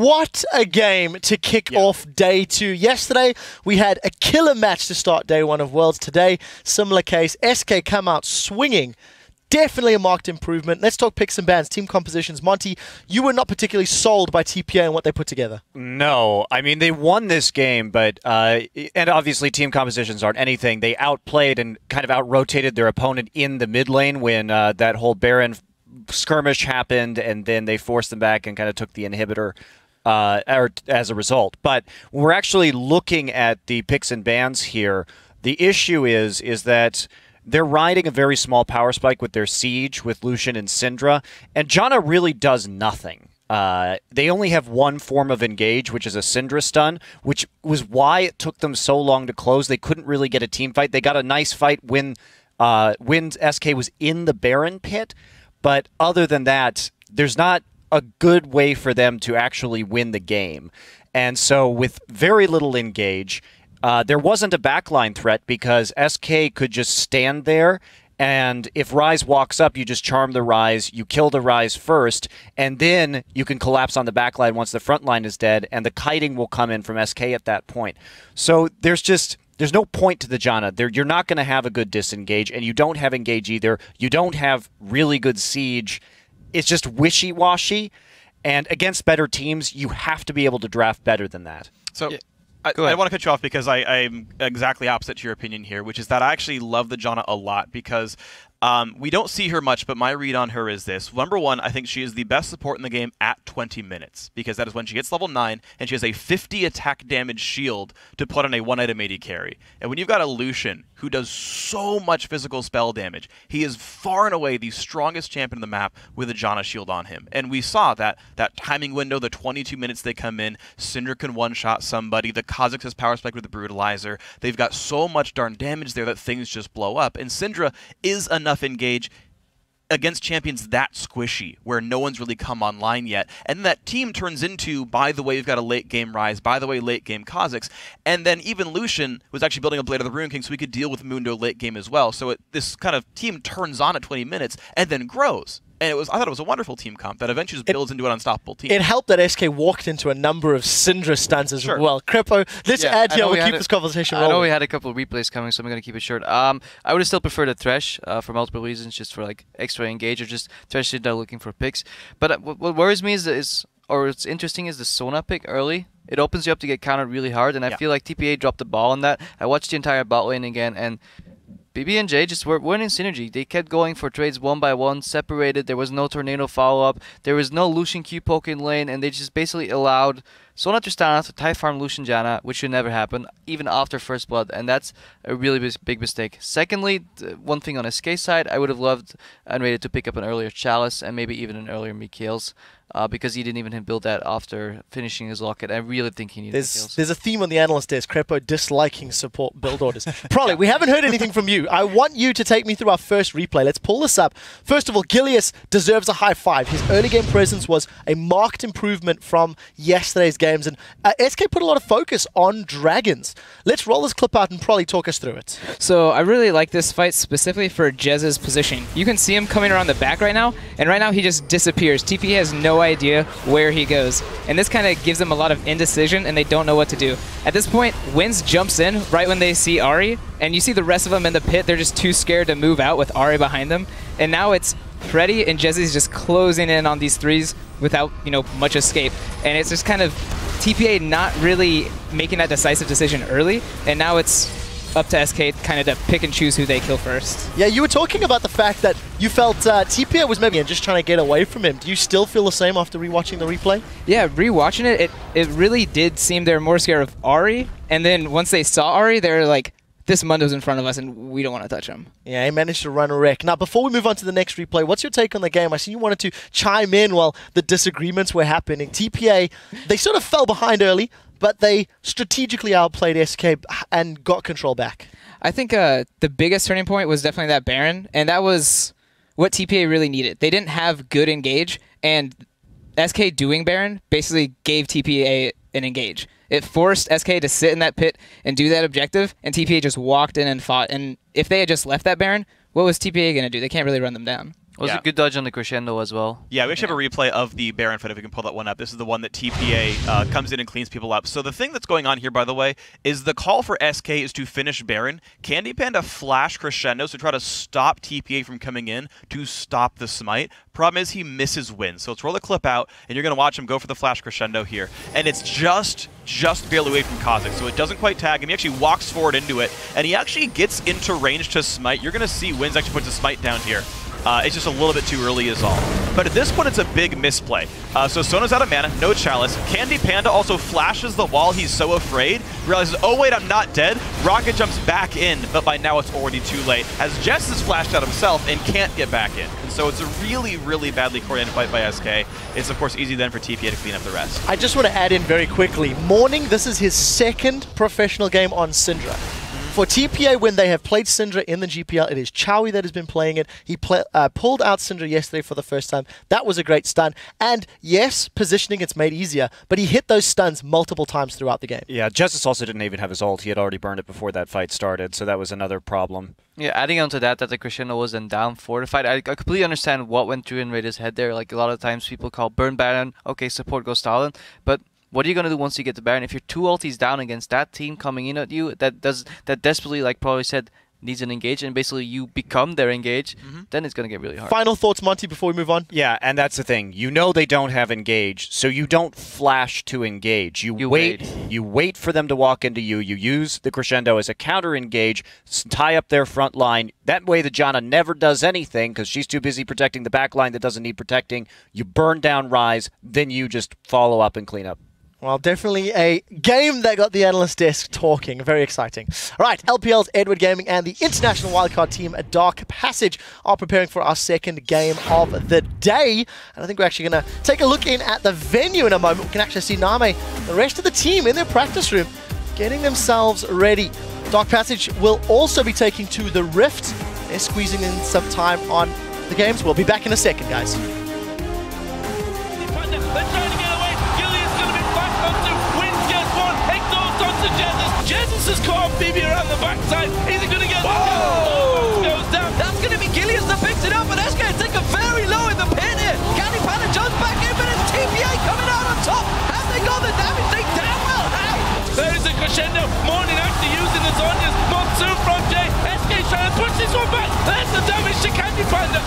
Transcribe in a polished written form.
What a game to kick off day 2. Yesterday, we had a killer match to start day 1 of Worlds. Today, similar case. SK come out swinging. Definitely a marked improvement. Let's talk picks and bans, team compositions. Monty, you were not particularly sold by TPA and what they put together. No. I mean, they won this game, but and obviously team compositions aren't anything. They outplayed and kind of out-rotated their opponent in the mid lane when that whole Baron skirmish happened, and then they forced them back and kind of took the inhibitor as a result. But when we're actually looking at the picks and bans here, the issue is that they're riding a very small power spike with their Siege, with Lucian and Syndra, and Janna really does nothing. They only have one form of engage, which is a Syndra stun, which was why it took them so long to close. They couldn't really get a team fight. They got a nice fight when SK was in the Baron pit, but other than that, there's not a good way for them to actually win the game. And so with very little engage, there wasn't a backline threat because SK could just stand there, and if Ryze walks up, you just charm the Ryze, you kill the Ryze first, and then you can collapse on the backline once the front line is dead, and the kiting will come in from SK at that point. So there's no point to the Janna. You're not going to have a good disengage, and you don't have engage either. You don't have really good siege. It's just wishy-washy, and against better teams, you have to be able to draft better than that. So. I want to cut you off because I'm exactly opposite to your opinion here, which is that I actually love the Janna a lot because we don't see her much, but my read on her is this. Number one, I think she is the best support in the game at 20 minutes because that is when she gets level 9 and she has a 50 attack damage shield to put on a 1-item AD carry. And when you've got a Lucian who does so much physical spell damage, he is far and away the strongest champion in the map with a Janna shield on him. And we saw that timing window, the 22 minutes they come in, Syndra can one-shot somebody, the Kha'Zix has power spike with the Brutalizer. They've got so much darn damage there that things just blow up. And Syndra is enough engage against champions that squishy where no one's really come online yet, and that team turns into, by the way, we've got a late game Ryze, by the way, late game Kha'Zix, and then even Lucian was actually building a Blade of the Rune King so we could deal with Mundo late game as well. So this kind of team turns on at 20 minutes and then grows. And I thought it was a wonderful team comp that eventually just builds into an unstoppable team. It helped that SK walked into a number of Syndra stunts as well. Crepo, let's add here, we'll keep this conversation rolling. I know we had a couple of replays coming, so I'm going to keep it short. I would have still preferred a Thresh for multiple reasons, just for like extra engage or just Thresh Syndra looking for picks. But what worries me or what's interesting is the Sona pick early. It opens you up to get countered really hard, and I feel like TPA dropped the ball on that. I watched the entire bot lane again, and BB and J just weren't in synergy. They kept going for trades one by one, separated. There was no tornado follow-up. There was no Lucian Q poke in lane, and they just basically allowed Sona Tristana to tie farm Lucian Janna, which should never happen, even after First Blood, and that's a really big mistake. Secondly, one thing on SK side, I would have loved Unrated to pick up an earlier Chalice and maybe even an earlier Mikhails. Because he didn't even build that after finishing his locket. I really think he needed kills. There's a theme on the analyst desk, Crepo disliking support build orders. Prolly, we haven't heard anything from you. I want you to take me through our first replay. Let's pull this up. First of all, Gilius deserves a high five. His early game presence was a marked improvement from yesterday's games, and SK put a lot of focus on dragons. Let's roll this clip out and Prolly talk us through it. So I really like this fight specifically for Jez's positioning. You can see him coming around the back right now, and right now he just disappears. TP has no idea where he goes, and this kind of gives them a lot of indecision, and they don't know what to do. At this point, Wins jumps in right when they see Ahri, and you see the rest of them in the pit. They're just too scared to move out with Ahri behind them, and now it's Freddy and Jezzy's just closing in on these threes without, much escape, and it's just kind of TPA not really making that decisive decision early, and now it's up to SK kind of to pick and choose who they kill first. Yeah, you were talking about the fact that you felt TPA was maybe just trying to get away from him. Do you still feel the same after rewatching the replay? Yeah, rewatching it really did seem they were more scared of Ahri, and then once they saw Ahri, they were like, this Mundo's in front of us and we don't want to touch him. Yeah, he managed to run a wreck. Now, before we move on to the next replay, what's your take on the game? I see you wanted to chime in while the disagreements were happening. TPA, they sort of fell behind early, but they strategically outplayed SK and got control back. I think the biggest turning point was definitely that Baron, and that was what TPA really needed. They didn't have good engage, and SK doing Baron basically gave TPA an engage. It forced SK to sit in that pit and do that objective, and TPA just walked in and fought. And if they had just left that Baron, what was TPA going to do? They can't really run them down. Was a good dodge on the crescendo as well. Yeah, we actually have a replay of the Baron fight if we can pull that one up. This is the one that TPA comes in and cleans people up. So the thing that's going on here, by the way, is the call for SK is to finish Baron. Candy Panda flash crescendo to try to stop TPA from coming in to stop the smite. Problem is he misses win. So let's roll the clip out, and you're going to watch him go for the flash crescendo here. And it's just barely away from Kha'Zix, so it doesn't quite tag him. He actually walks forward into it, and he actually gets into range to smite. You're going to see Wins actually puts a smite down here. It's just a little bit too early is all. But at this point, it's a big misplay. So Sona's out of mana, no Chalice. Candy Panda also flashes the wall. He's so afraid. Realizes, oh wait, I'm not dead. Rocket jumps back in, but by now it's already too late. As Jess is flashed out himself and can't get back in. And so it's a really, really badly coordinated fight by SK. It's of course easy then for TPA to clean up the rest. I just want to add in very quickly, Morning, this is his second professional game on Syndra. For TPA, when they have played Syndra in the GPL, it is Chowie that has been playing it. He pulled out Syndra yesterday for the first time. That was a great stun. And yes, positioning gets made easier, but he hit those stuns multiple times throughout the game. Yeah, Justice also didn't even have his ult. He had already burned it before that fight started, so that was another problem. Yeah, adding on to that the crescendo wasn't down for the fight. I completely understand what went through in Raider's head there. Like a lot of times people call burn Baron, okay, support goes Stalin, but what are you going to do once you get the Baron? If you're 2 ultis down against that team coming in at you, that desperately, like Probably said, needs an engage, and basically you become their engage, then it's going to get really hard. Final thoughts, Monty, before we move on? Yeah, and that's the thing. You know they don't have engage, so you don't flash to engage. You wait for them to walk into you. You use the crescendo as a counter engage, tie up their front line. That way the Janna never does anything because she's too busy protecting the back line that doesn't need protecting. You burn down Ryze, then you just follow up and clean up. Well, definitely a game that got the analyst desk talking. Very exciting. All right, LPL's Edward Gaming and the international wildcard team at Dark Passage are preparing for our second game of the day. And I think we're actually going to take a look in at the venue in a moment. We can actually see Name, the rest of the team in their practice room, getting themselves ready. Dark Passage will also be taking to the Rift. They're squeezing in some time on the games. We'll be back in a second, guys. Jesus has caught Phoebe around the backside. Is he going to get oh, goes down. That's going to be Gilius that picks it up, but SK take a very low in the pin here. Candy Panda jumps back in, but it's TPA coming out on top. Have they got the damage? They damn well have. There is a crescendo. Morning actually using the Zonias. Monsoon from Jay. SK trying to push this one back. There's the damage to Candy Panda.